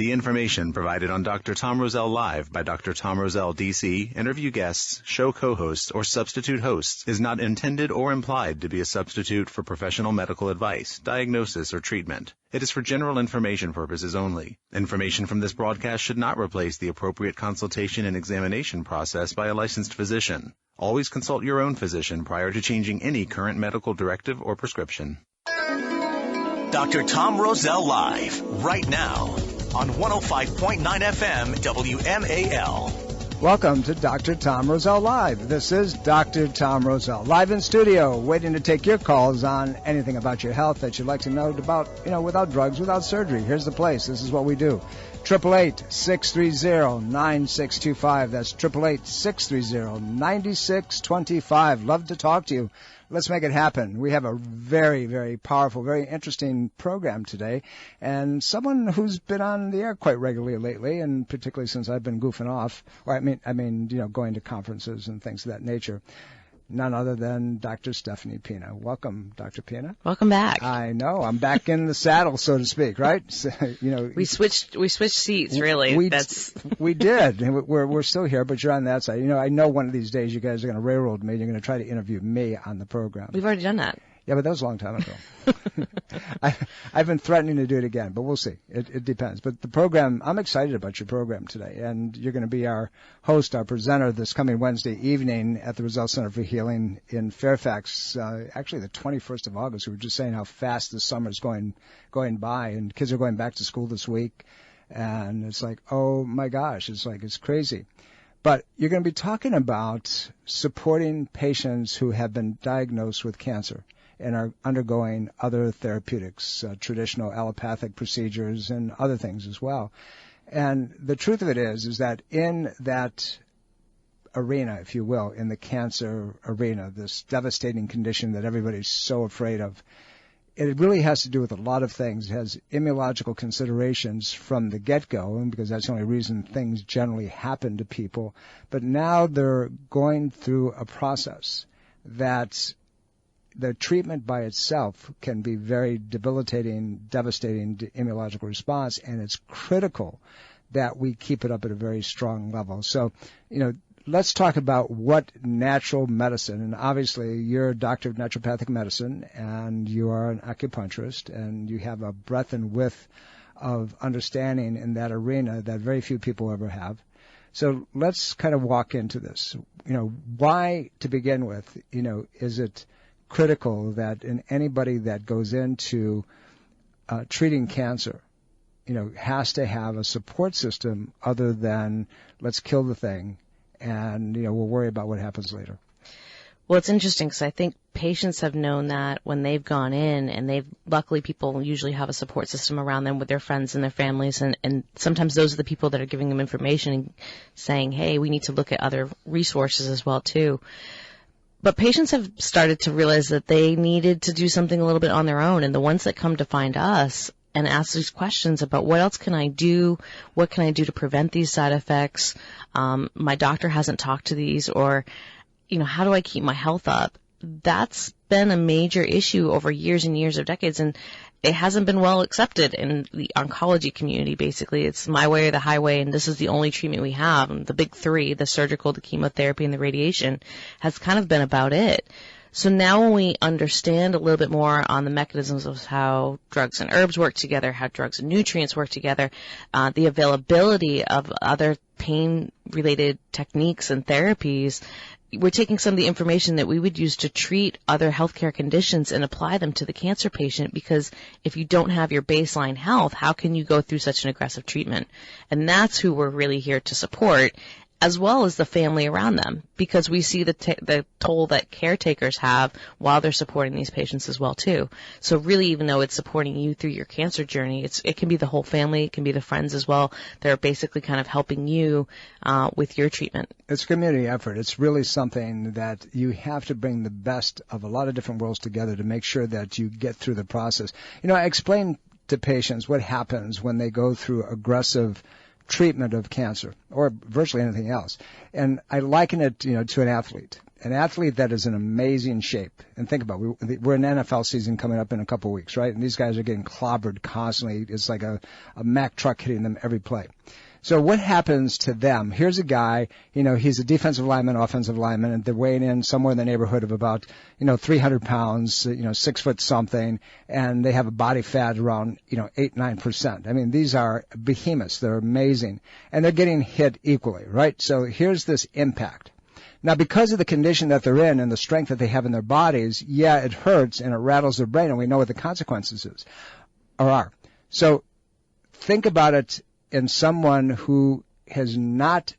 The information provided on Dr. Tom Roselle Live by Dr. Tom Roselle, D.C., interview guests, show co-hosts, or substitute hosts is not intended or implied to be a substitute for professional medical advice, diagnosis, or treatment. It is for general information purposes only. Information from this broadcast should not replace the appropriate consultation and examination process by a licensed physician. Always consult your own physician prior to changing any current medical directive or prescription. Dr. Tom Roselle Live, right now, on 105.9 FM WMAL. Welcome to Dr. Tom Roselle Live. This is Dr. Tom Roselle, live in studio, waiting to take your calls on anything about your health that you'd like to know about, without drugs, without surgery. Here's the place. This is what we do. 888-630-9625. That's 888-630-9625. Love to talk to you. Let's make it happen. We have a very, very powerful, very interesting program today, and someone who's been on the air quite regularly lately, and particularly since I've been goofing off, or I mean, going to conferences and things of that nature. None other than Dr. Stephanie Pina. Welcome, Dr. Pina. Welcome back. I know. I'm back in the saddle, so to speak, right? So, we switched seats, really. We did. We're still here, but you're on that side. I know one of these days you guys are going to railroad me. You're going to try to interview me on the program. We've already done that. Yeah, but that was a long time ago. I've been threatening to do it again, but we'll see. It depends. But the program, I'm excited about your program today, and you're going to be our host, our presenter this coming Wednesday evening at the Roselle Center for Healing in Fairfax, actually the 21st of August. We were just saying how fast the summer's going by, and kids are going back to school this week, and it's like, oh my gosh, it's crazy. But you're going to be talking about supporting patients who have been diagnosed with cancer and are undergoing other therapeutics, traditional allopathic procedures and other things as well. And the truth of it is that in that arena, if you will, in the cancer arena, this devastating condition that everybody's so afraid of, it really has to do with a lot of things. It has immunological considerations from the get-go, and because that's the only reason things generally happen to people. But now they're going through a process that the treatment by itself can be very debilitating, devastating to immunological response, and it's critical that we keep it up at a very strong level. So, let's talk about what natural medicine, and obviously you're a doctor of naturopathic medicine, and you are an acupuncturist, and you have a breadth and width of understanding in that arena that very few people ever have. So let's kind of walk into this. Why, to begin with, is it critical that in anybody that goes into treating cancer, has to have a support system other than let's kill the thing and, we'll worry about what happens later? Well, it's interesting because I think patients have known that when they've gone in, and luckily people usually have a support system around them with their friends and their families, and sometimes those are the people that are giving them information and saying, hey, we need to look at other resources as well too. But patients have started to realize that they needed to do something a little bit on their own, and the ones that come to find us and ask these questions about what else can I do, what can I do to prevent these side effects, my doctor hasn't talked to these, or, how do I keep my health up? That's been a major issue over years and years of decades, and it hasn't been well accepted in the oncology community, basically. It's my way or the highway, and this is the only treatment we have. And the big three, the surgical, the chemotherapy, and the radiation, has kind of been about it. So now when we understand a little bit more on the mechanisms of how drugs and herbs work together, how drugs and nutrients work together, the availability of other pain-related techniques and therapies, we're taking some of the information that we would use to treat other healthcare conditions and apply them to the cancer patient, because if you don't have your baseline health, how can you go through such an aggressive treatment? And that's who we're really here to support, as well as the family around them, because we see the toll that caretakers have while they're supporting these patients as well too. So really, even though it's supporting you through your cancer journey, it can be the whole family, it can be the friends as well. They're basically kind of helping you with your treatment. It's a community effort. It's really something that you have to bring the best of a lot of different worlds together to make sure that you get through the process. I explain to patients what happens when they go through aggressive treatment of cancer or virtually anything else. And I liken it, to an athlete that is in amazing shape. And think about it, we're in NFL season coming up in a couple of weeks, right? And these guys are getting clobbered constantly. It's like a Mack truck hitting them every play. So what happens to them? Here's a guy, he's a defensive lineman, offensive lineman, and they're weighing in somewhere in the neighborhood of about, 300 pounds, 6 foot something, and they have a body fat around, 8-9%. I mean, these are behemoths. They're amazing. And they're getting hit equally, right? So here's this impact. Now, because of the condition that they're in and the strength that they have in their bodies, it hurts and it rattles their brain, and we know what the consequences are. So think about it in someone who has not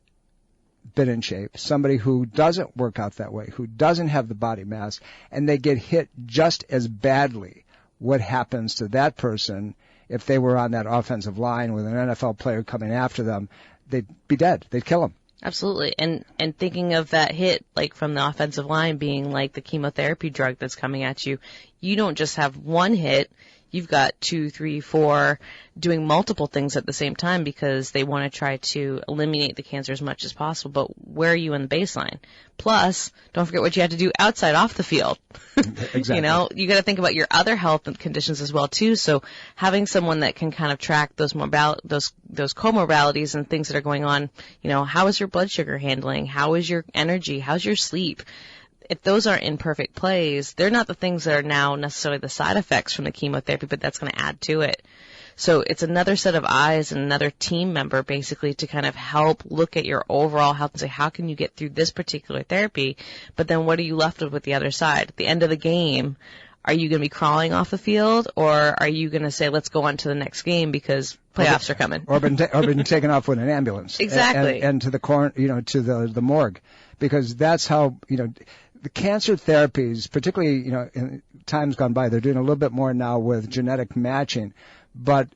been in shape, somebody who doesn't work out that way, who doesn't have the body mass, and they get hit just as badly. What happens to that person if they were on that offensive line with an NFL player coming after them? They'd be dead. They'd kill them. Absolutely. And thinking of that hit, like from the offensive line being like the chemotherapy drug that's coming at you, you don't just have one hit. You've got 2, 3, 4 doing multiple things at the same time because they want to try to eliminate the cancer as much as possible. But where are you in the baseline? Plus, don't forget what you have to do outside, off the field. Exactly. You got to think about your other health conditions as well too. So having someone that can kind of track those comorbidities and things that are going on, how is your blood sugar handling? How is your energy? How's your sleep? If those aren't in perfect plays, they're not the things that are now necessarily the side effects from the chemotherapy, but that's going to add to it. So it's another set of eyes and another team member basically to kind of help look at your overall health and say, how can you get through this particular therapy? But then what are you left with the other side? At the end of the game, are you going to be crawling off the field, or are you going to say, let's go on to the next game because playoffs are coming? Or been taken off with an ambulance. Exactly. And to the to the morgue, because that's how, the cancer therapies, particularly, in times gone by, they're doing a little bit more now with genetic matching. But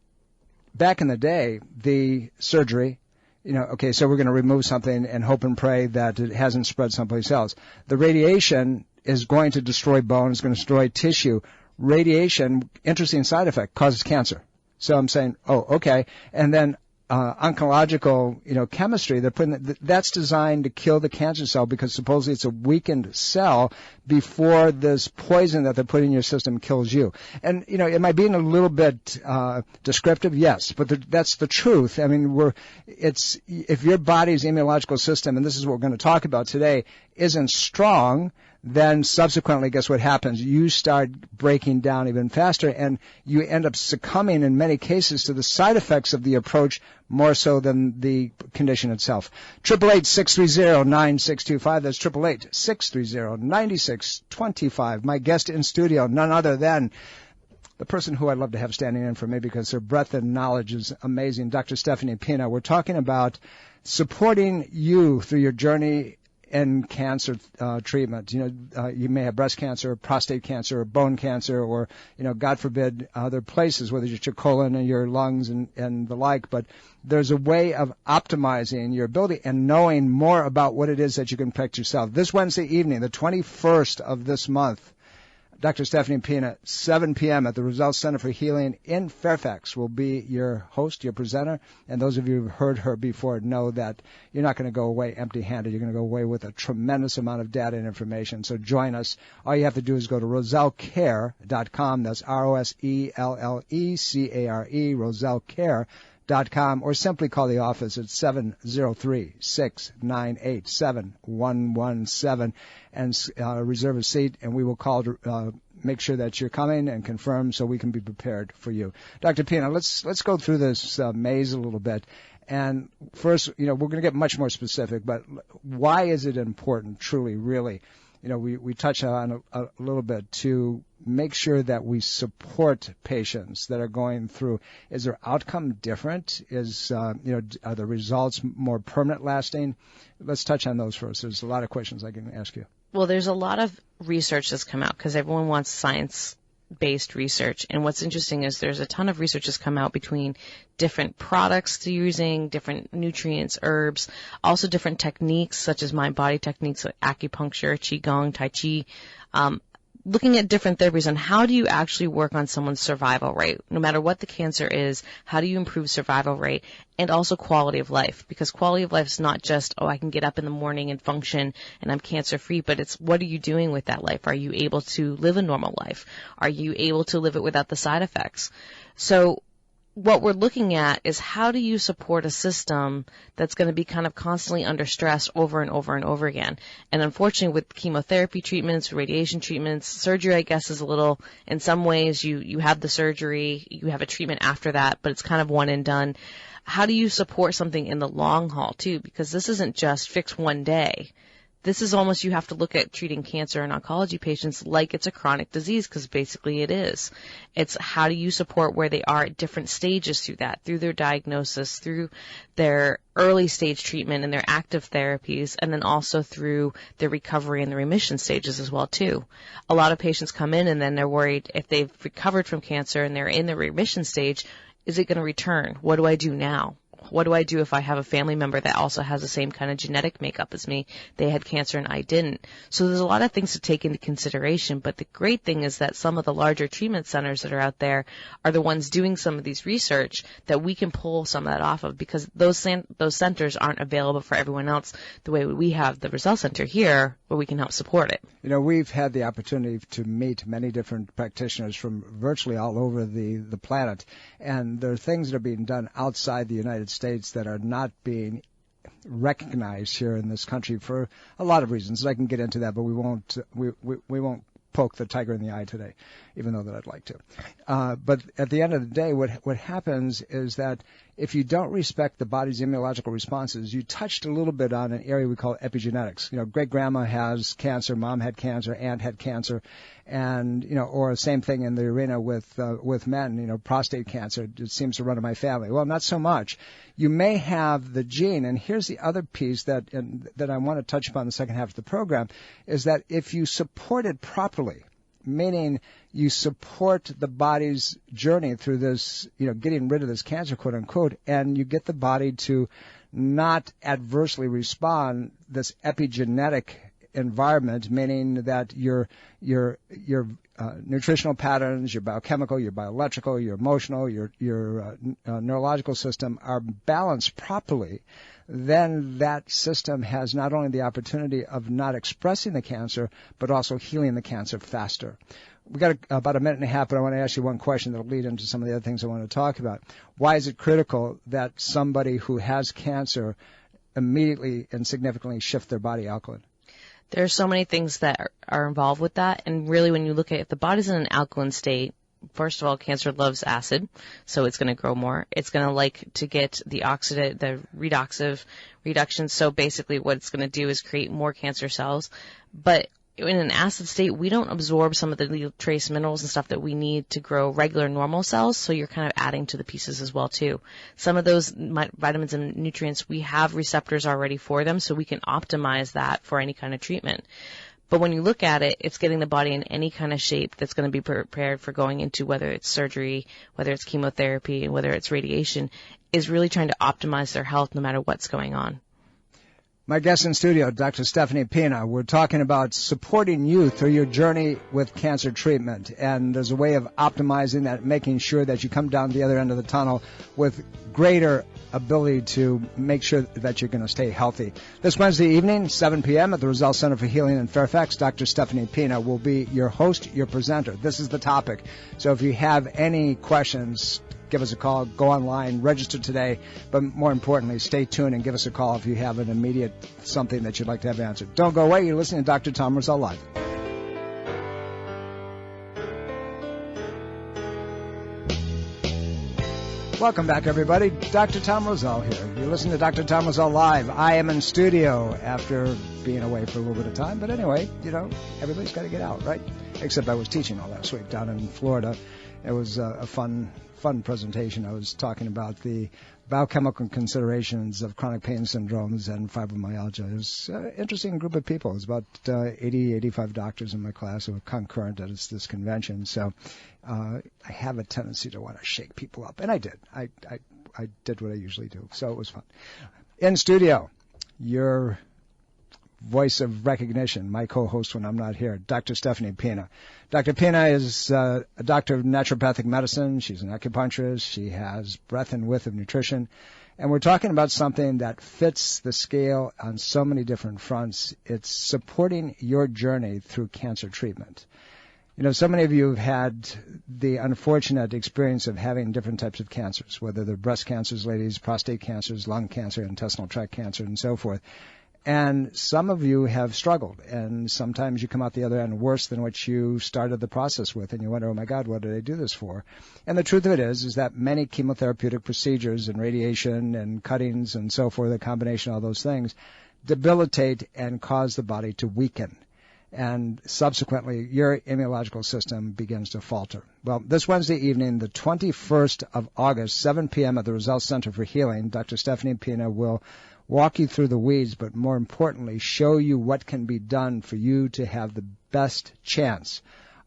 back in the day, the surgery, so we're going to remove something and hope and pray that it hasn't spread someplace else. The radiation is going to destroy bone, it's going to destroy tissue. Radiation, interesting side effect, causes cancer. So I'm saying, okay. And then oncological, chemistry, they're putting that's designed to kill the cancer cell because supposedly it's a weakened cell before this poison that they're putting in your system kills you. And, am I being a little bit descriptive? Yes, but that's the truth. I mean, if your body's immunological system, and this is what we're going to talk about today, isn't strong, then subsequently, guess what happens? You start breaking down even faster, and you end up succumbing in many cases to the side effects of the approach more so than the condition itself. 888-630-9625. That's 888-630-9625. My guest in studio, none other than the person who I'd love to have standing in for me because her breadth and knowledge is amazing, Dr. Stephanie Pina. We're talking about supporting you through your journey in cancer treatment. You may have breast cancer, prostate cancer, or bone cancer, or, God forbid, other places, whether it's your colon or your lungs and the like. But there's a way of optimizing your ability and knowing more about what it is that you can protect yourself. This Wednesday evening, the 21st of this month, Dr. Stephanie Pina, 7 p.m. at the Roselle Center for Healing in Fairfax will be your host, your presenter. And those of you who've heard her before know that you're not going to go away empty-handed. You're going to go away with a tremendous amount of data and information. So join us. All you have to do is go to rosellecare.com. That's ROSELLECARE, rosellecare.com, or simply call the office at 703-698-7117 and reserve a seat, and we will call to make sure that you're coming and confirm so we can be prepared for you. Dr. Pina, let's go through this maze a little bit. And first, we're going to get much more specific, but why is it important, truly, really? We touch on a little bit to make sure that we support patients that are going through. Is their outcome different? Are the results more permanent lasting? Let's touch on those first. There's a lot of questions I can ask you. Well, there's a lot of research that's come out because everyone wants science-based research. And what's interesting is there's a ton of research that's come out between different products to using, different nutrients, herbs, also different techniques such as mind-body techniques like acupuncture, qigong, tai chi. looking at different therapies on how do you actually work on someone's survival rate. No matter what the cancer is, how do you improve survival rate and also quality of life? Because quality of life is not just, oh, I can get up in the morning and function and I'm cancer free, but it's what are you doing with that life? Are you able to live a normal life? Are you able to live it without the side effects? So what we're looking at is how do you support a system that's going to be kind of constantly under stress over and over and over again. And unfortunately with chemotherapy treatments, radiation treatments, surgery I guess is a little, in some ways you have the surgery, you have a treatment after that, but it's kind of one and done. How do you support something in the long haul too? Because this isn't just fix one day. This is almost, you have to look at treating cancer and oncology patients like it's a chronic disease, because basically it is. It's how do you support where they are at different stages through that, through their diagnosis, through their early stage treatment and their active therapies, and then also through their recovery and the remission stages as well too. A lot of patients come in and then they're worried if they've recovered from cancer and they're in the remission stage, is it going to return? What do I do now? What do I do if I have a family member that also has the same kind of genetic makeup as me? They had cancer and I didn't. So there's a lot of things to take into consideration, but the great thing is that some of the larger treatment centers that are out there are the ones doing some of these research that we can pull some of that off of, because those centers aren't available for everyone else the way we have the Roselle Center here where we can help support it. You know, we've had the opportunity to meet many different practitioners from virtually all over the planet, and there are things that are being done outside the United States that are not being recognized here in this country for a lot of reasons. I can get into that, but we won't poke the tiger in the eye today, even though that I'd like to. But at the end of the day, what happens is that if you don't respect the body's immunological responses, you touched a little bit on an area we call epigenetics. You know, great-grandma has cancer, mom had cancer, aunt had cancer, and, you know, or same thing in the arena with men, you know, prostate cancer, it seems to run in my family. Well, not so much. You may have the gene, and here's the other piece that I want to touch upon in the second half of the program, is that if you support it properly, meaning you support the body's journey through this, you know, getting rid of this cancer, quote unquote, and you get the body to not adversely respond, this epigenetic environment, meaning that your nutritional patterns, your biochemical, your bioelectrical, your emotional, your neurological system are balanced properly, then that system has not only the opportunity of not expressing the cancer, but also healing the cancer faster. We've got about a minute and a half, but I want to ask you one question that will lead into some of the other things I want to talk about. Why is it critical that somebody who has cancer immediately and significantly shift their body alkaline? There are so many things that are involved with that, and really when you look at if the body's in an alkaline state, first of all, cancer loves acid, so it's going to grow more. It's going to like to get the redoxive reduction, so basically what it's going to do is create more cancer cells. But in an acid state, we don't absorb some of the trace minerals and stuff that we need to grow regular normal cells, so you're kind of adding to the pieces as well too. Some of those vitamins and nutrients, we have receptors already for them, so we can optimize that for any kind of treatment. But when you look at it, it's getting the body in any kind of shape that's going to be prepared for going into whether it's surgery, whether it's chemotherapy, and whether it's radiation, is really trying to optimize their health no matter what's going on. My guest in studio, Dr. Stephanie Pina. We're talking about supporting you through your journey with cancer treatment. And there's a way of optimizing that, making sure that you come down the other end of the tunnel with greater ability to make sure that you're going to stay healthy. This Wednesday evening, 7 p.m. at the Roselle Center for Healing in Fairfax, Dr. Stephanie Pina will be your host, your presenter. This is the topic. So if you have any questions, give us a call, go online, register today, but more importantly, stay tuned and give us a call if you have an immediate something that you'd like to have answered. Don't go away. You're listening to Dr. Tom Roselle Live. Welcome back, everybody. Dr. Tom Roselle here. You're listening to Dr. Tom Roselle Live. I am in studio after being away for a little bit of time, but anyway, you know, everybody's got to get out, right? Except I was teaching all last week down in Florida. It was a fun presentation. I was talking about the biochemical considerations of chronic pain syndromes and fibromyalgia. It was an interesting group of people. It was about 85 doctors in my class who were concurrent at this convention. So I have a tendency to want to shake people up, and I did. I did what I usually do, so it was fun. In studio, your voice of recognition, my co-host when I'm not here, Dr. Stephanie Pina. Dr. Pina is a doctor of naturopathic medicine. She's an acupuncturist. She has breadth and width of nutrition. And we're talking about something that fits the scale on so many different fronts. It's supporting your journey through cancer treatment. You know, so many of you have had the unfortunate experience of having different types of cancers, whether they're breast cancers, ladies, prostate cancers, lung cancer, intestinal tract cancer, and so forth. And some of you have struggled, and sometimes you come out the other end worse than what you started the process with, and you wonder, oh my God, what did I do this for? And the truth of it is that many chemotherapeutic procedures and radiation and cuttings and so forth, a combination of all those things, debilitate and cause the body to weaken. And subsequently, your immunological system begins to falter. Well, this Wednesday evening, the 21st of August, 7 p.m. at the Roselle Center for Healing, Dr. Stephanie Pina will walk you through the weeds, but more importantly, show you what can be done for you to have the best chance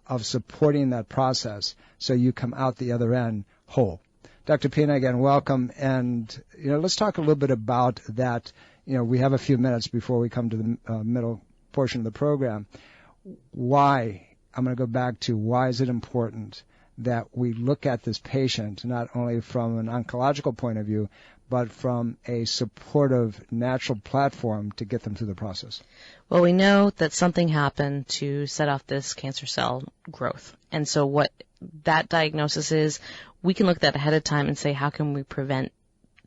of supporting that process so you come out the other end whole. Dr. Pina, again, welcome. And, let's talk a little bit about that. We have a few minutes before we come to the middle portion of the program. Why? I'm going to go back to why is it important that we look at this patient not only from an oncological point of view, but from a supportive, natural platform to get them through the process? Well, we know that something happened to set off this cancer cell growth. And so what that diagnosis is, we can look at that ahead of time and say, how can we prevent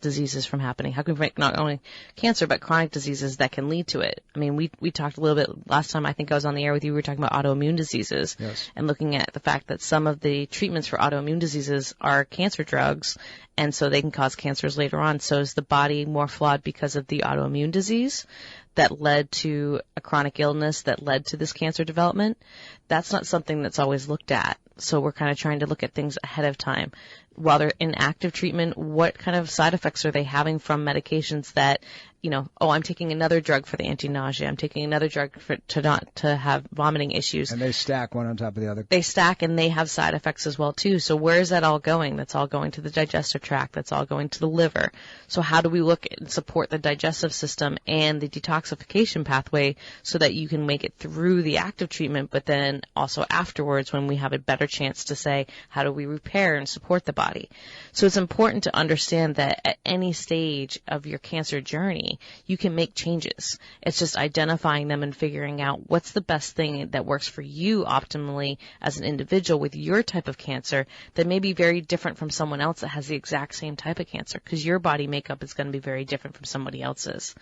diseases from happening? How can we prevent not only cancer, but chronic diseases that can lead to it? I mean, we talked a little bit last time, I think I was on the air with you, we were talking about autoimmune diseases. Yes. And looking at the fact that some of the treatments for autoimmune diseases are cancer drugs, and so they can cause cancers later on. So is the body more flawed because of the autoimmune disease that led to a chronic illness that led to this cancer development? That's not something that's always looked at. So we're kind of trying to look at things ahead of time. While they're in active treatment, what kind of side effects are they having from medications that, I'm taking another drug for the anti-nausea. I'm taking another drug to have vomiting issues. And they stack one on top of the other. They stack, and they have side effects as well, too. So where is that all going? That's all going to the digestive tract. That's all going to the liver. So how do we look and support the digestive system and the detoxification pathway so that you can make it through the active treatment, but then also afterwards when we have a better chance to say, how do we repair and support the body? So it's important to understand that at any stage of your cancer journey, you can make changes. It's just identifying them and figuring out what's the best thing that works for you optimally as an individual with your type of cancer that may be very different from someone else that has the exact same type of cancer, because your body makeup is going to be very different from somebody else's.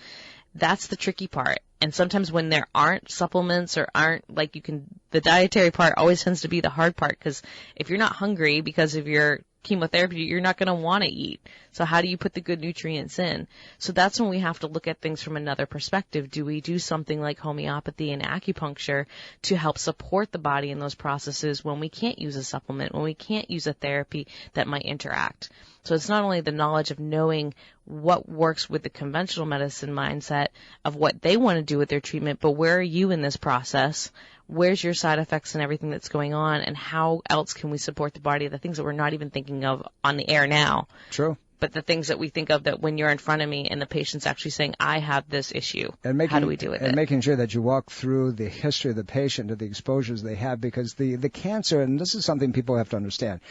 That's the tricky part. And sometimes when there aren't supplements or the dietary part always tends to be the hard part, because if you're not hungry because of your chemotherapy, you're not going to want to eat. So how do you put the good nutrients in? So that's when we have to look at things from another perspective. Do we do something like homeopathy and acupuncture to help support the body in those processes when we can't use a supplement, when we can't use a therapy that might interact? So it's not only the knowledge of knowing what works with the conventional medicine mindset of what they want to do with their treatment, but where are you in this process? Where's your side effects and everything that's going on, and how else can we support the body? The things that we're not even thinking of on the air now. True. But the things that we think of that when you're in front of me and the patient's actually saying, I have this issue. How do we do with it? And making sure that you walk through the history of the patient and the exposures they have, because the cancer, and this is something people have to understand,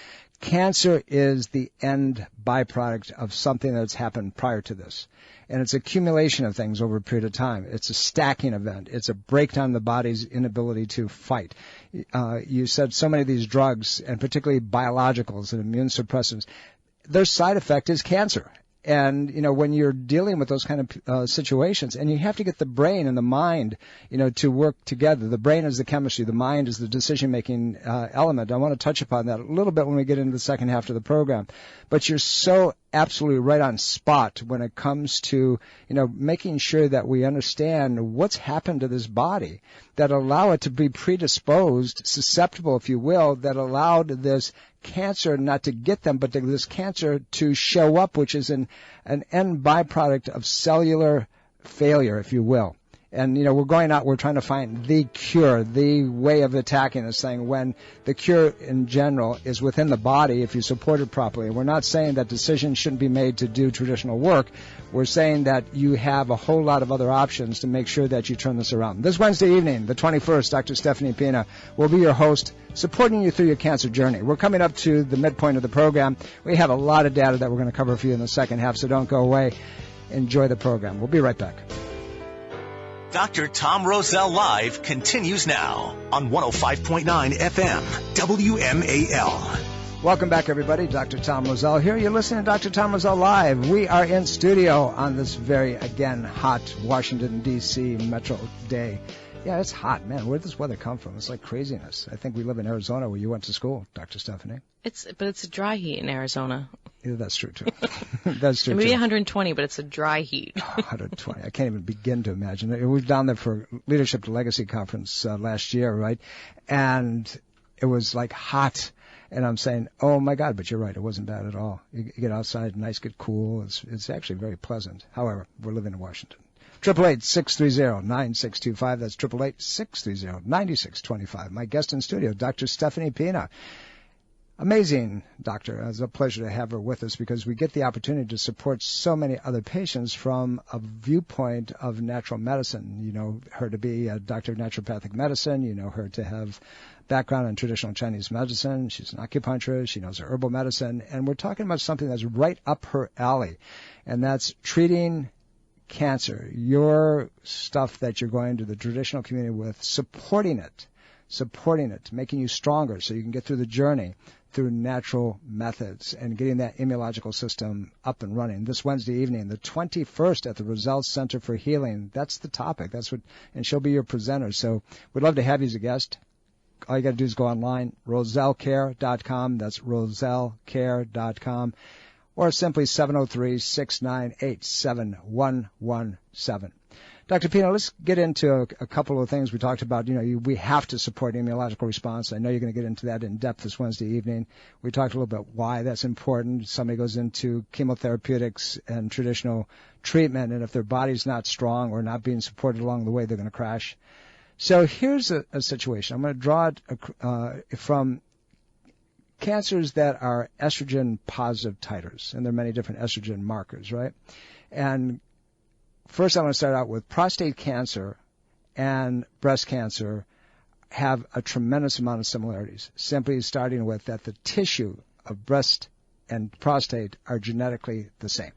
cancer is the end byproduct of something that's happened prior to this. And it's accumulation of things over a period of time. It's a stacking event. It's a breakdown of the body's inability to fight. You said so many of these drugs, and particularly biologicals and immune suppressants, their side effect is cancer. And, when you're dealing with those kind of situations, and you have to get the brain and the mind, to work together. The brain is the chemistry. The mind is the decision-making element. I want to touch upon that a little bit when we get into the second half of the program. But you're so absolutely right on spot when it comes to, making sure that we understand what's happened to this body that allow it to be predisposed, susceptible, if you will, that allowed this cancer not to get them, but this cancer to show up, which is an end byproduct of cellular failure, if you will. And, we're going out, we're trying to find the cure, the way of attacking this thing, when the cure in general is within the body if you support it properly. We're not saying that decisions shouldn't be made to do traditional work. We're saying that you have a whole lot of other options to make sure that you turn this around. This Wednesday evening, the 21st, Dr. Stephanie Pina will be your host, supporting you through your cancer journey. We're coming up to the midpoint of the program. We have a lot of data that we're going to cover for you in the second half, so don't go away. Enjoy the program. We'll be right back. Dr. Tom Roselle Live continues now on 105.9 FM, WMAL. Welcome back, everybody. Dr. Tom Roselle here. You're listening to Dr. Tom Roselle Live. We are in studio on this very, again, hot Washington, D.C. metro day. Yeah, it's hot, man. Where did this weather come from? It's like craziness. I think we live in Arizona where you went to school, Dr. Stephanie. But it's a dry heat in Arizona. Yeah, that's true, too. That's true, Maybe too. 120, but it's a dry heat. 120. I can't even begin to imagine it. We were down there for Leadership to Legacy conference last year, right? And it was like hot. And I'm saying, oh, my God, but you're right. It wasn't bad at all. You get outside, nice, get cool. It's actually very pleasant. However, we're living in Washington. 888-630-9625. That's 888-630-9625. My guest in studio, Dr. Stephanie Pina. Amazing doctor. It's a pleasure to have her with us because we get the opportunity to support so many other patients from a viewpoint of natural medicine. You know her to be a doctor of naturopathic medicine. You know her to have background in traditional Chinese medicine. She's an acupuncturist. She knows herbal medicine. And we're talking about something that's right up her alley, and that's treating cancer. Your stuff that you're going to the traditional community with, supporting it, making you stronger so you can get through the journey through natural methods and getting that immunological system up and running. This Wednesday evening, the 21st at the Roselle Center for Healing. That's the topic. And she'll be your presenter. So we'd love to have you as a guest. All you got to do is go online, rosellecare.com. That's rosellecare.com. Or simply 703-698-7117. Dr. Pina, let's get into a couple of things we talked about. We have to support immunological response. I know you're going to get into that in depth this Wednesday evening. We talked a little bit why that's important. Somebody goes into chemotherapeutics and traditional treatment, and if their body's not strong or not being supported along the way, they're going to crash. So here's a situation. I'm going to draw it from cancers that are estrogen-positive titers, and there are many different estrogen markers, right? And first, I want to start out with prostate cancer and breast cancer have a tremendous amount of similarities, simply starting with that the tissue of breast and prostate are genetically the same.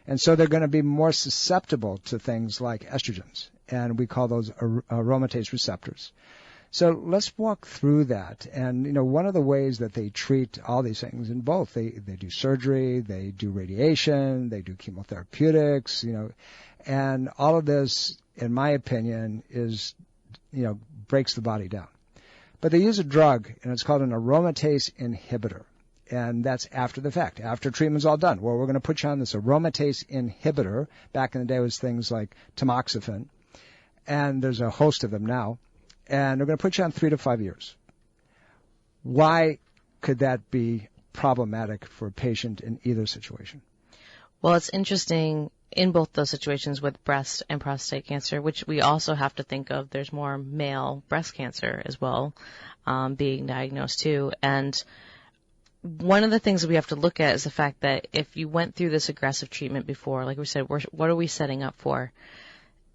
And so they're going to be more susceptible to things like estrogens, and we call those aromatase receptors. So let's walk through that. And, one of the ways that they treat all these things in both, they do surgery, they do radiation, they do chemotherapeutics, and all of this, in my opinion, is, breaks the body down. But they use a drug, and it's called an aromatase inhibitor. And that's after the fact, after treatment's all done. Well, we're going to put you on this aromatase inhibitor. Back in the day, it was things like tamoxifen. And there's a host of them now. And they're going to put you on 3 to 5 years. Why could that be problematic for a patient in either situation? Well, it's interesting in both those situations with breast and prostate cancer, which we also have to think of. There's more male breast cancer as well being diagnosed too. And one of the things that we have to look at is the fact that if you went through this aggressive treatment before, like we said, what are we setting up for?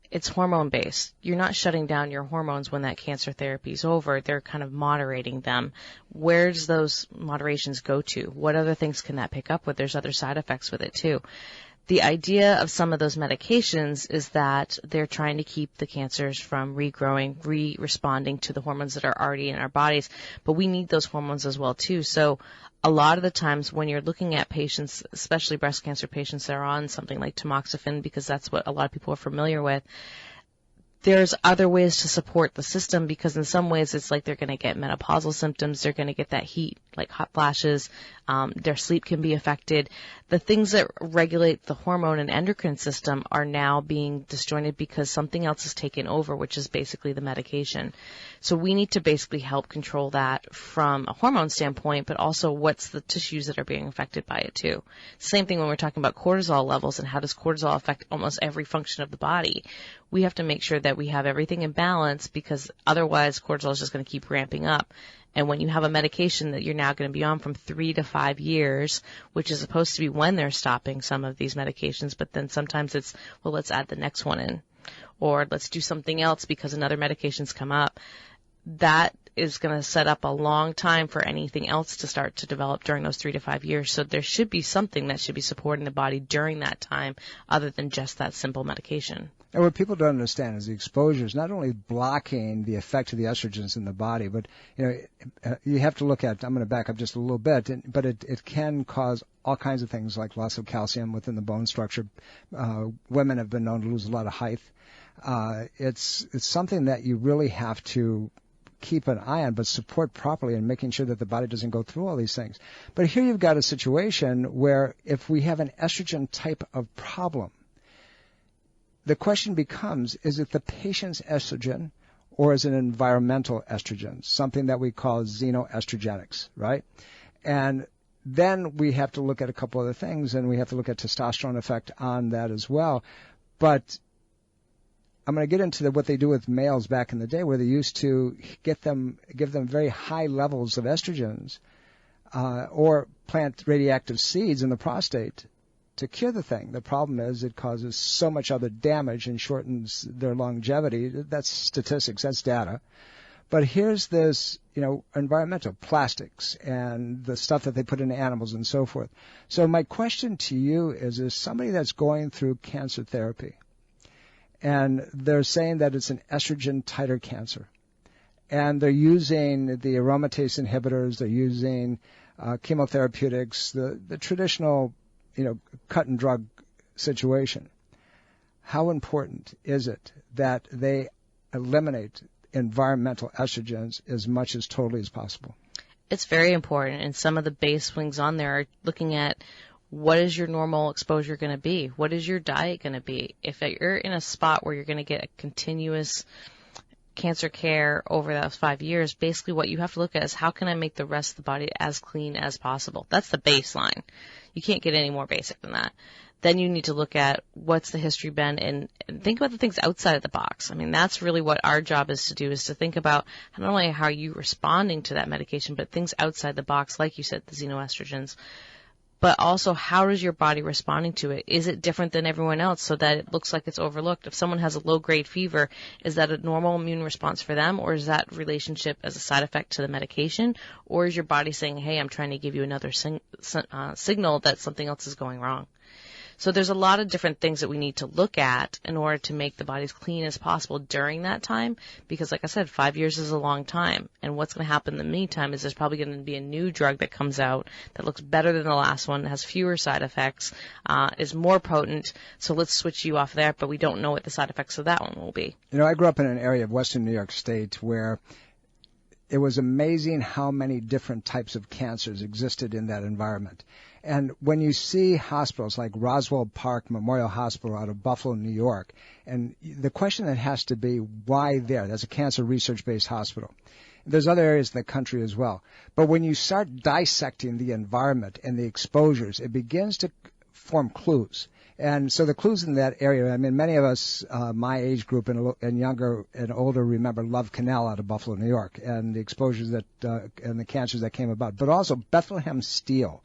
It's hormone-based. You're not shutting down your hormones when that cancer therapy is over. They're kind of moderating them. Where does those moderations go to? What other things can that pick up with? There's other side effects with it, too. The idea of some of those medications is that they're trying to keep the cancers from regrowing, responding to the hormones that are already in our bodies. But we need those hormones as well, too. So a lot of the times when you're looking at patients, especially breast cancer patients that are on something like tamoxifen, because that's what a lot of people are familiar with, there's other ways to support the system, because in some ways it's like they're going to get menopausal symptoms. They're going to get that heat, like hot flashes, Their sleep can be affected. The things that regulate the hormone and endocrine system are now being disjointed because something else is taken over, which is basically the medication. So we need to basically help control that from a hormone standpoint, but also what's the tissues that are being affected by it too. Same thing when we're talking about cortisol levels and how does cortisol affect almost every function of the body. We have to make sure that we have everything in balance, because otherwise cortisol is just going to keep ramping up. And when you have a medication that you're now going to be on from 3 to 5 years, which is supposed to be when they're stopping some of these medications, but then sometimes it's, well, let's add the next one in, or let's do something else because another medication's come up. That is going to set up a long time for anything else to start to develop during those 3 to 5 years. So there should be something that should be supporting the body during that time other than just that simple medication. And what people don't understand is the exposure is not only blocking the effect of the estrogens in the body, but you have to look at, I'm going to back up just a little bit, but it can cause all kinds of things like loss of calcium within the bone structure. Women have been known to lose a lot of height. It's something that you really have to keep an eye on, but support properly and making sure that the body doesn't go through all these things. But here you've got a situation where if we have an estrogen type of problem, the question becomes, is it the patient's estrogen or is it environmental estrogen, something that we call xenoestrogenics, right? And then we have to look at a couple other things, and we have to look at testosterone effect on that as well. But I'm going to get into what they do with males back in the day, where they used to give them very high levels of estrogens or plant radioactive seeds in the prostate to cure the thing. The problem is it causes so much other damage and shortens their longevity. That's statistics, that's data. But here's this, environmental plastics and the stuff that they put in animals and so forth. So my question to you is somebody that's going through cancer therapy, and they're saying that it's an estrogen titer cancer, and they're using the aromatase inhibitors, they're using chemotherapeutics, the traditional cut and drug situation. How important is it that they eliminate environmental estrogens as much as totally as possible? It's very important, and some of the base swings on there are looking at what is your normal exposure going to be? What is your diet going to be? If you're in a spot where you're going to get a continuous cancer care over those 5 years, basically what you have to look at is how can I make the rest of the body as clean as possible? That's the baseline. You can't get any more basic than that. Then you need to look at what's the history been and think about the things outside of the box. I mean, that's really what our job is to do, is to think about not only how you're responding to that medication, but things outside the box, like you said, the xenoestrogens. But also, how is your body responding to it? Is it different than everyone else so that it looks like it's overlooked? If someone has a low-grade fever, is that a normal immune response for them, or is that relationship as a side effect to the medication? Or is your body saying, hey, I'm trying to give you another signal that something else is going wrong? So there's a lot of different things that we need to look at in order to make the body as clean as possible during that time, because like I said, 5 years is a long time. And what's going to happen in the meantime is there's probably going to be a new drug that comes out that looks better than the last one, has fewer side effects, is more potent. So let's switch you off there, but we don't know what the side effects of that one will be. I grew up in an area of western New York State where it was amazing how many different types of cancers existed in that environment. And when you see hospitals like Roswell Park Memorial Hospital out of Buffalo, New York, and the question that has to be, why there? That's a cancer research-based hospital. There's other areas in the country as well. But when you start dissecting the environment and the exposures, it begins to form clues. And so the clues in that area, I mean, many of us, my age group and younger and older, remember Love Canal out of Buffalo, New York, and the exposures that and the cancers that came about. But also Bethlehem Steel.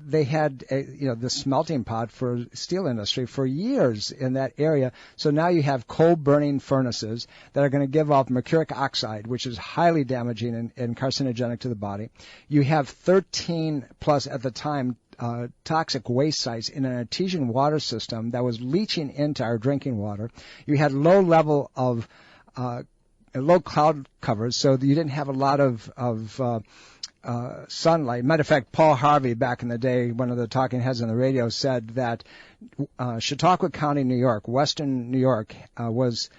They had the smelting pot for steel industry for years in that area. So now you have coal-burning furnaces that are going to give off mercuric oxide, which is highly damaging and carcinogenic to the body. You have 13 plus at the time toxic waste sites in an artesian water system that was leaching into our drinking water. You had low level of low cloud covers, so you didn't have a lot of sunlight. Matter of fact, Paul Harvey, back in the day, one of the talking heads on the radio, said that Chautauqua County, New York, western New York, was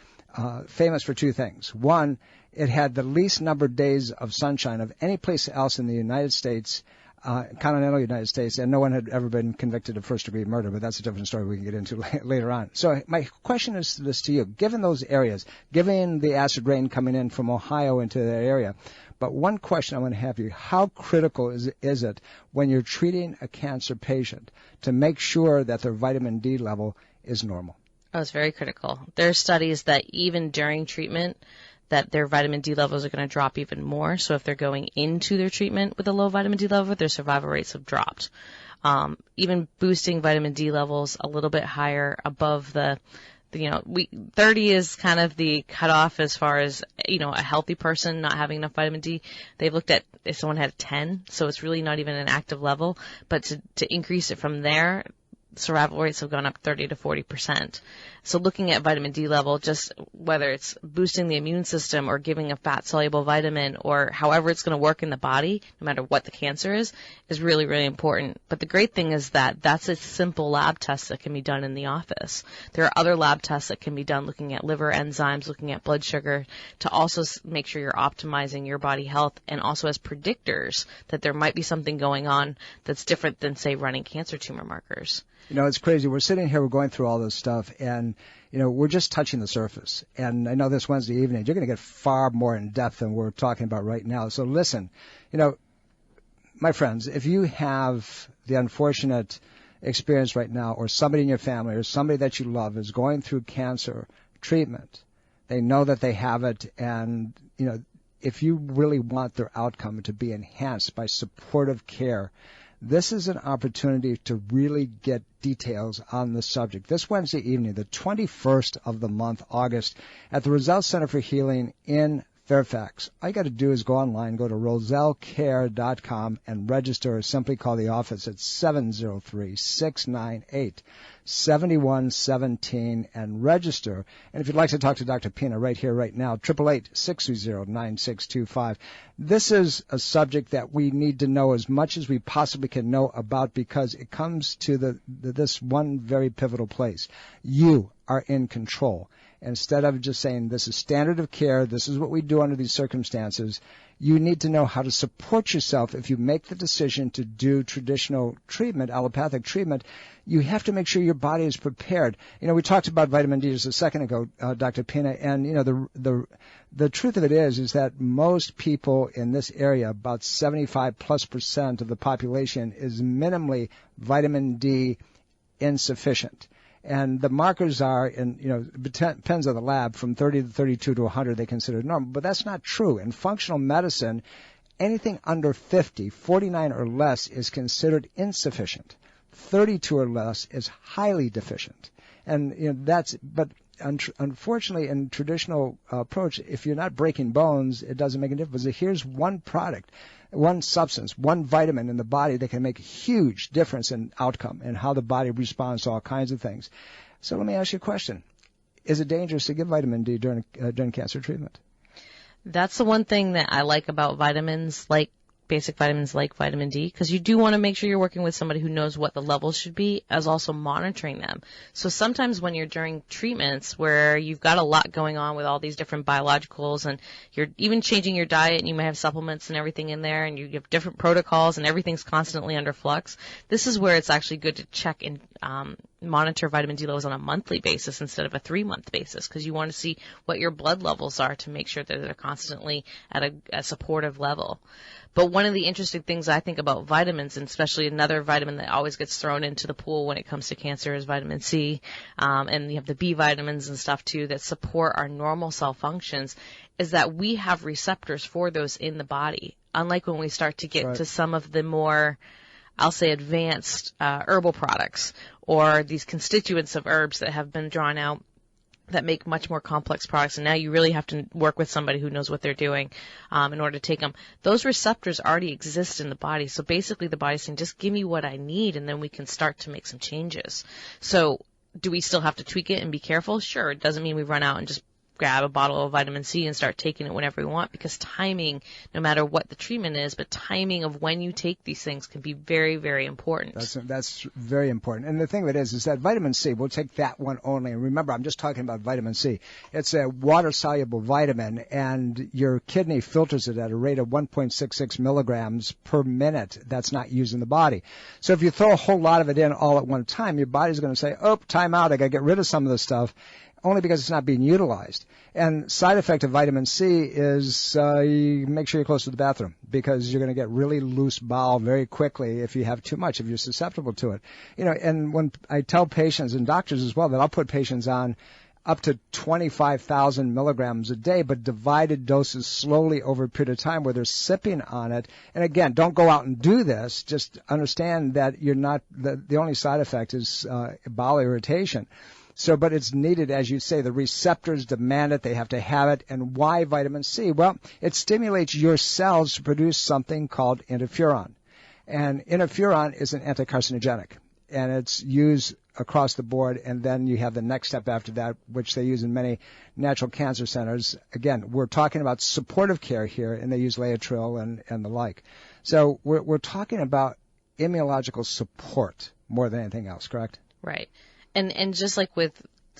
famous for two things. One, it had the least number of days of sunshine of any place else in the United States continental United States, and no one had ever been convicted of first-degree murder, but that's a different story we can get into later on. So my question is this to you. Given those areas, given the acid rain coming in from Ohio into that area, but one question I want to have you, how critical is it when you're treating a cancer patient to make sure that their vitamin D level is normal? Oh, it's very critical. There are studies that even during treatment, that their vitamin D levels are going to drop even more. So if they're going into their treatment with a low vitamin D level, their survival rates have dropped. Even boosting vitamin D levels a little bit higher above 30 is kind of the cutoff as far as, a healthy person not having enough vitamin D. They've looked at if someone had 10, so it's really not even an active level. But to increase it from there, survival rates have gone up 30 to 40%. So looking at vitamin D level, just whether it's boosting the immune system or giving a fat-soluble vitamin or however it's going to work in the body, no matter what the cancer is really, really important. But the great thing is that that's a simple lab test that can be done in the office. There are other lab tests that can be done looking at liver enzymes, looking at blood sugar, to also make sure you're optimizing your body health, and also as predictors that there might be something going on that's different than, say, running cancer tumor markers. It's crazy. We're sitting here, we're going through all this stuff, and, we're just touching the surface. And I know this Wednesday evening, you're going to get far more in depth than we're talking about right now. So listen, my friends, if you have the unfortunate experience right now, or somebody in your family or somebody that you love is going through cancer treatment, they know that they have it, and, if you really want their outcome to be enhanced by supportive care, this is an opportunity to really get details on the subject. This Wednesday evening, the 21st of the month, August, at the Roselle Center for Healing in Fairfax. All you got to do is go online, go to rosellecare.com and register, or simply call the office at 703-698-7117 and register. And if you'd like to talk to Dr. Pina right here, right now, 888-630-9625. This is a subject that we need to know as much as we possibly can know about, because it comes to this one very pivotal place. You are in control. Instead of just saying this is standard of care, this is what we do under these circumstances, you need to know how to support yourself. If you make the decision to do traditional treatment, allopathic treatment, you have to make sure your body is prepared. We talked about vitamin D just a second ago, Dr. Pina, and the truth of it is that most people in this area, about 75+% of the population, is minimally vitamin D insufficient. And the markers are, depends on the lab, from 30 to 32 to 100 they consider normal. But that's not true. In functional medicine, anything under 50, 49 or less, is considered insufficient. 32 or less is highly deficient. And but unfortunately, in traditional approach, if you're not breaking bones, it doesn't make a difference. Here's one product, one substance, one vitamin in the body that can make a huge difference in outcome and how the body responds to all kinds of things. So let me ask you a question. Is it dangerous to give vitamin D during cancer treatment? That's the one thing that I like about vitamins, like basic vitamins like vitamin D, because you do want to make sure you're working with somebody who knows what the levels should be, as also monitoring them. So sometimes when you're during treatments where you've got a lot going on with all these different biologicals, and you're even changing your diet, and you may have supplements and everything in there, and you have different protocols, and everything's constantly under flux, this is where it's actually good to check and monitor vitamin D levels on a monthly basis instead of a 3-month basis, because you want to see what your blood levels are to make sure that they're constantly at a supportive level. But one of the interesting things I think about vitamins, and especially another vitamin that always gets thrown into the pool when it comes to cancer, is vitamin C. And you have the B vitamins and stuff too that support our normal cell functions, is that we have receptors for those in the body. Unlike when we start to get to some of the more, I'll say, advanced herbal products, or these constituents of herbs that have been drawn out that make much more complex products, and now you really have to work with somebody who knows what they're doing in order to take them. Those receptors already exist in the body, so basically the body's saying, just give me what I need, and then we can start to make some changes. So do we still have to tweak it and be careful? Sure. It doesn't mean we run out and just grab a bottle of vitamin C and start taking it whenever we want, because timing, no matter what the treatment is, but timing of when you take these things can be very, very important. That's very important. And the thing of it is that vitamin C, we'll take that one only. And remember, I'm just talking about vitamin C. It's a water-soluble vitamin, and your kidney filters it at a rate of 1.66 milligrams per minute. That's not used in the body. So if you throw a whole lot of it in all at one time, your body's going to say, oh, time out, I got to get rid of some of this stuff, only because it's not being utilized. And side effect of vitamin C is you make sure you're close to the bathroom, because you're going to get really loose bowel very quickly if you have too much, if you're susceptible to it. You know, and when I tell patients and doctors as well that I'll put patients on up to 25,000 milligrams a day, but divided doses slowly over a period of time where they're sipping on it. And again, don't go out and do this. Just understand that you're not, the only side effect is bowel irritation. So, but it's needed, as you say, the receptors demand it, they have to have it. And why vitamin C? Well, it stimulates your cells to produce something called interferon. And interferon is an anticarcinogenic, and it's used across the board. And then you have the next step after that, which they use in many natural cancer centers. Again, we're talking about supportive care here, and they use Laetrile and the like. So we're talking about immunological support more than anything else, correct? Right. And just like with,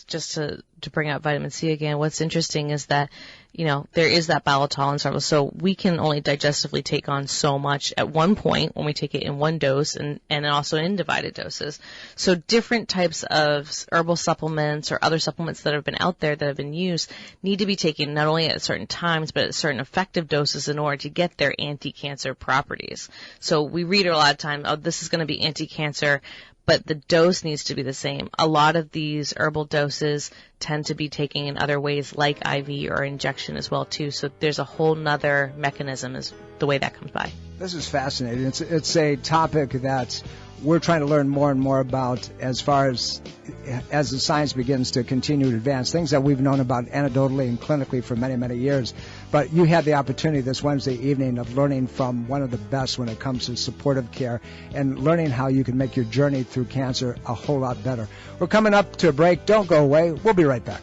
just to bring out vitamin C again, what's interesting is that, you know, there is that bowel tolerance level. So we can only digestively take on so much at one point when we take it in one dose, and also in divided doses. So different types of herbal supplements or other supplements that have been out there that have been used need to be taken not only at certain times, but at certain effective doses in order to get their anti-cancer properties. So we read a lot of time, oh, this is going to be anti-cancer, but the dose needs to be the same. A lot of these herbal doses tend to be taken in other ways, like IV or injection as well, too. So there's a whole nother mechanism is the way that comes by. This is fascinating. It's a topic that we're trying to learn more and more about as far as the science begins to continue to advance, things that we've known about anecdotally and clinically for many, many years. But you had the opportunity this Wednesday evening of learning from one of the best when it comes to supportive care and learning how you can make your journey through cancer a whole lot better. We're coming up to a break. Don't go away. We'll be right back.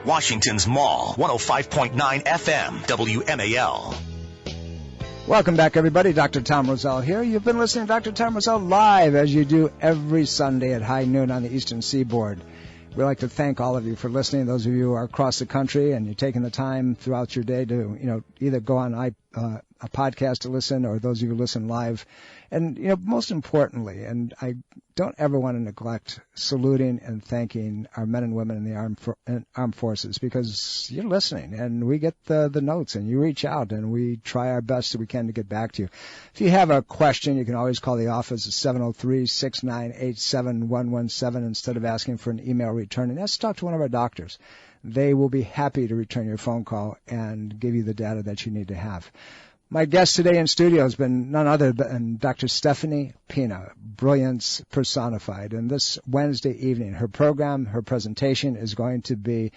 Washington's Mall, 105.9 FM, WMAL. Welcome back, everybody. Dr. Tom Roselle here. You've been listening to Dr. Tom Roselle live, as you do every Sunday at high noon on the Eastern Seaboard. We'd like to thank all of you for listening, those of you who are across the country and you're taking the time throughout your day to, either go on a podcast to listen, or those of you who listen live. And, most importantly, and I don't ever want to neglect saluting and thanking our men and women in the armed forces, because you're listening and we get the notes and you reach out and we try our best that we can to get back to you. If you have a question, you can always call the office at 703-698-7117 instead of asking for an email return, and ask to talk to one of our doctors. They will be happy to return your phone call and give you the data that you need to have. My guest today in studio has been none other than Dr. Stephanie Pina, brilliance personified. And this Wednesday evening, her program, her presentation is going to be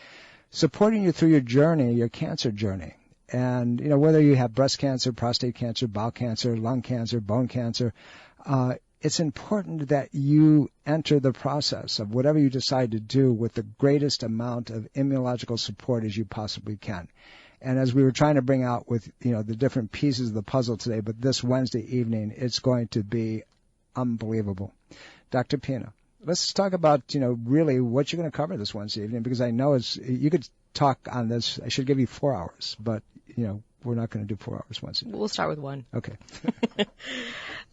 supporting you through your journey, your cancer journey. And, whether you have breast cancer, prostate cancer, bowel cancer, lung cancer, bone cancer, it's important that you enter the process of whatever you decide to do with the greatest amount of immunological support as you possibly can. And as we were trying to bring out with, the different pieces of the puzzle today, but this Wednesday evening, it's going to be unbelievable. Dr. Pina, let's talk about, really what you're going to cover this Wednesday evening, because I know you could talk on this. I should give you 4 hours, but, we're not going to do 4 hours Wednesday. We'll start with 1. Okay.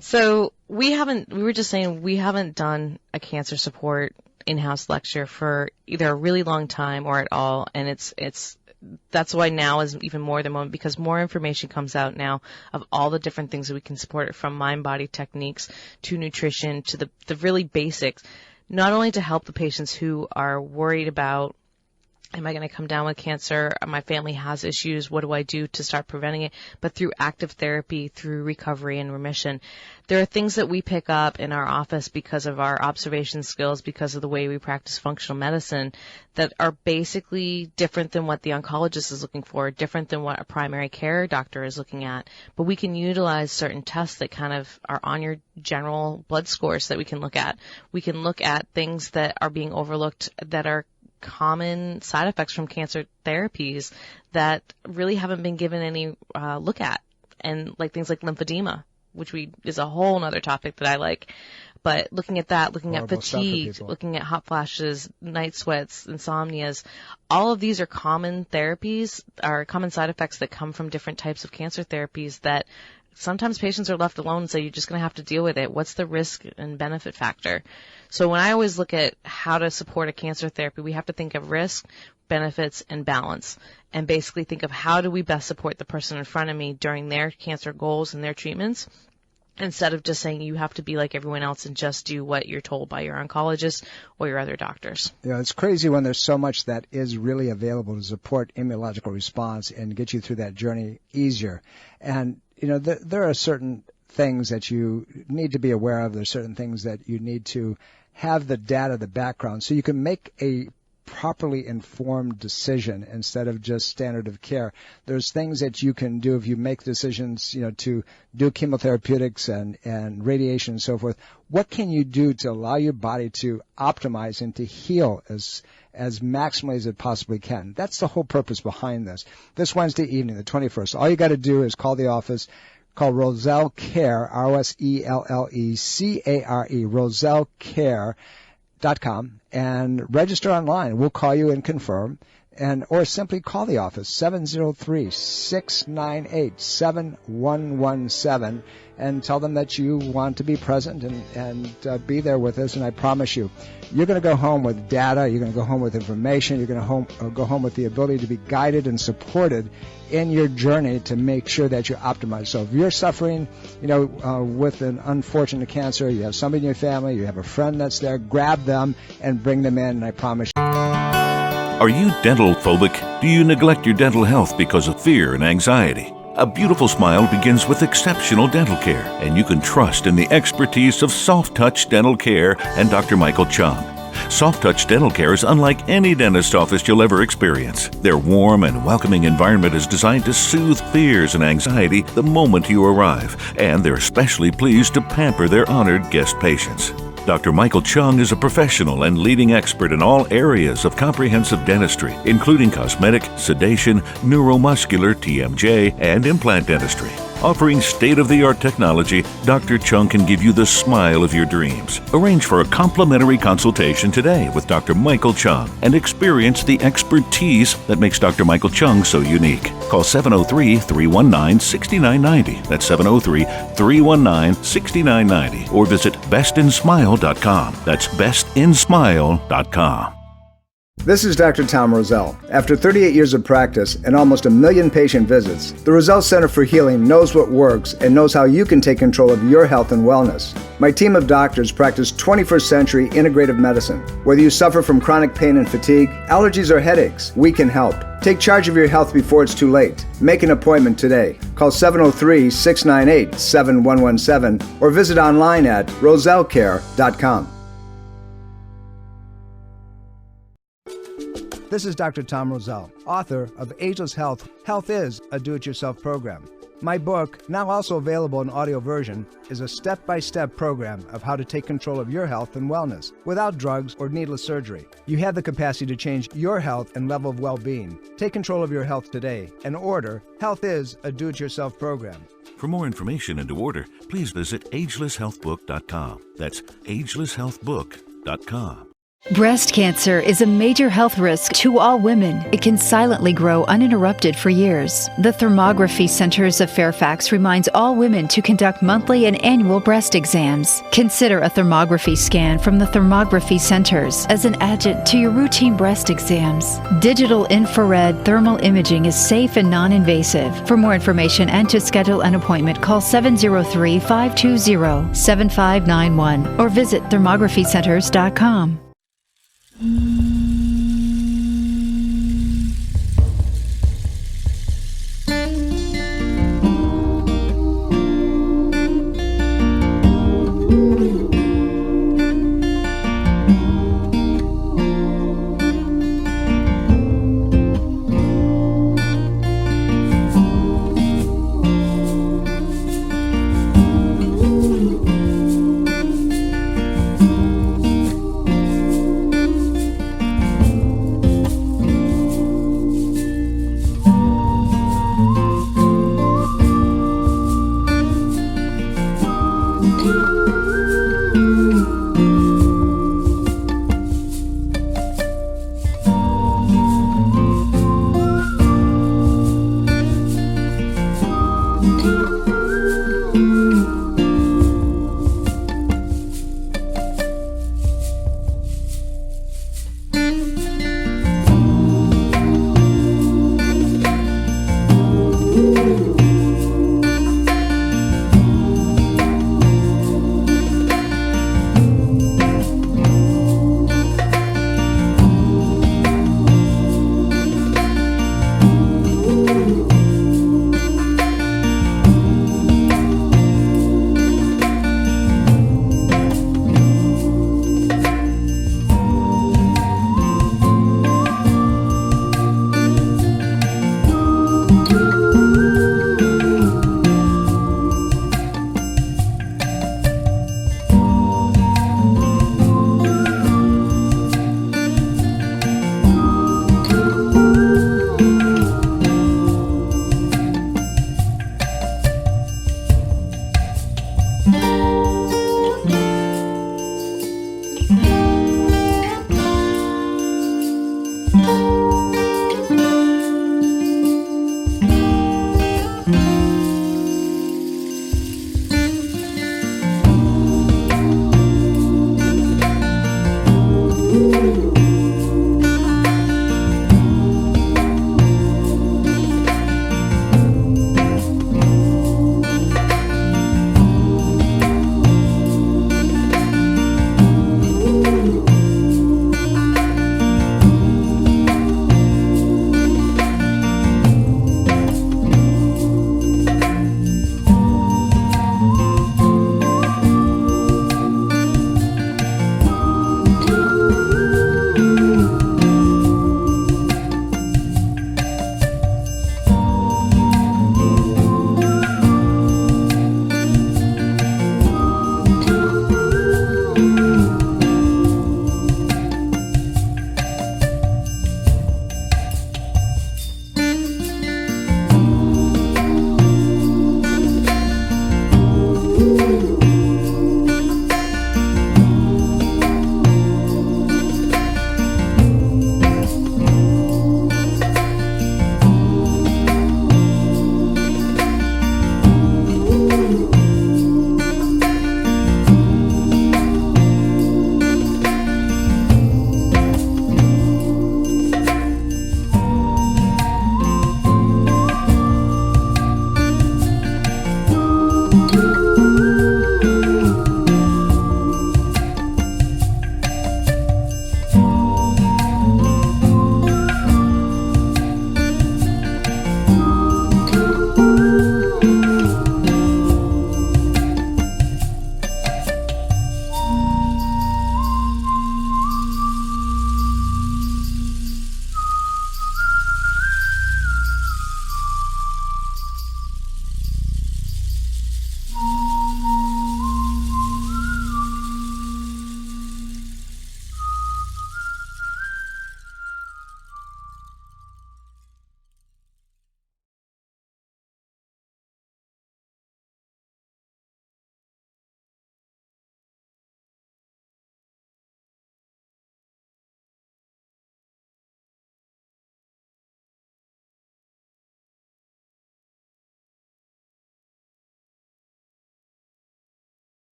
So we were just saying we haven't done a cancer support in-house lecture for either a really long time or at all. And that's why now is even more the moment, because more information comes out now of all the different things that we can support it, from mind-body techniques to nutrition to the really basics, not only to help the patients who are worried about, am I going to come down with cancer? My family has issues. What do I do to start preventing it? But through active therapy, through recovery and remission, there are things that we pick up in our office because of our observation skills, because of the way we practice functional medicine, that are basically different than what the oncologist is looking for, different than what a primary care doctor is looking at. But we can utilize certain tests that kind of are on your general blood scores that we can look at. We can look at things that are being overlooked that are common side effects from cancer therapies that really haven't been given any look at, and like things like lymphedema, which is a whole nother topic that I like. But looking at that, looking at fatigue, looking at hot flashes, night sweats, insomnias, all of these are common therapies, are common side effects that come from different types of cancer therapies that sometimes patients are left alone and say, you're just going to have to deal with it. What's the risk and benefit factor? So when I always look at how to support a cancer therapy, we have to think of risk, benefits, and balance, and basically think of how do we best support the person in front of me during their cancer goals and their treatments, instead of just saying you have to be like everyone else and just do what you're told by your oncologist or your other doctors. You know, it's crazy when there's so much that is really available to support immunological response and get you through that journey easier. And, you know, there are certain things that you need to be aware of. There's certain things that you need to have the data, the background, so you can make a properly informed decision instead of just standard of care. There's things that you can do if you make decisions, you know, to do chemotherapeutics and radiation and so forth. What can you do to allow your body to optimize and to heal as maximally as it possibly can? That's the whole purpose behind this. This Wednesday evening, the 21st, all you got to do is call the office. Call Roselle Care, ROSELLECARE, RoselleCare.com, and register online. We'll call you and confirm, or simply call the office, 703-698-7117, and tell them that you want to be present and be there with us. And I promise you, you're going to go home with data, you're going to go home with information, you're going to go home with the ability to be guided and supported in your journey to make sure that you're optimized. So if you're suffering, you know, with an unfortunate cancer, you have somebody in your family, you have a friend that's there, grab them and bring them in, and I promise you. Are you dental phobic? Do you neglect your dental health because of fear and anxiety? A beautiful smile begins with exceptional dental care, and you can trust in the expertise of Soft Touch Dental Care and Dr. Michael Chung. Soft Touch Dental Care is unlike any dentist office you'll ever experience. Their warm and welcoming environment is designed to soothe fears and anxiety the moment you arrive, and they're especially pleased to pamper their honored guest patients. Dr. Michael Chung is a professional and leading expert in all areas of comprehensive dentistry, including cosmetic, sedation, neuromuscular, TMJ, and implant dentistry. Offering state-of-the-art technology, Dr. Chung can give you the smile of your dreams. Arrange for a complimentary consultation today with Dr. Michael Chung and experience the expertise that makes Dr. Michael Chung so unique. Call 703-319-6990. That's 703-319-6990. Or visit bestinsmile.com. That's bestinsmile.com. This is Dr. Tom Roselle. After 38 years of practice and almost 1 million patient visits, the Roselle Center for Healing knows what works and knows how you can take control of your health and wellness. My team of doctors practice 21st century integrative medicine. Whether you suffer from chronic pain and fatigue, allergies, or headaches, we can help. Take charge of your health before it's too late. Make an appointment today. Call 703-698-7117 or visit online at rosellecare.com. This is Dr. Tom Roselle, author of Ageless Health. Health is a do-it-yourself program. My book, now also available in audio version, is a step-by-step program of how to take control of your health and wellness without drugs or needless surgery. You have the capacity to change your health and level of well-being. Take control of your health today and order Health is a do-it-yourself program. For more information and to order, please visit agelesshealthbook.com. That's agelesshealthbook.com. Breast cancer is a major health risk to all women. It can silently grow uninterrupted for years. The Thermography Centers of Fairfax reminds all women to conduct monthly and annual breast exams. Consider a thermography scan from the Thermography Centers as an adjunct to your routine breast exams. Digital infrared thermal imaging is safe and non-invasive. For more information and to schedule an appointment, call 703-520-7591 or visit thermographycenters.com.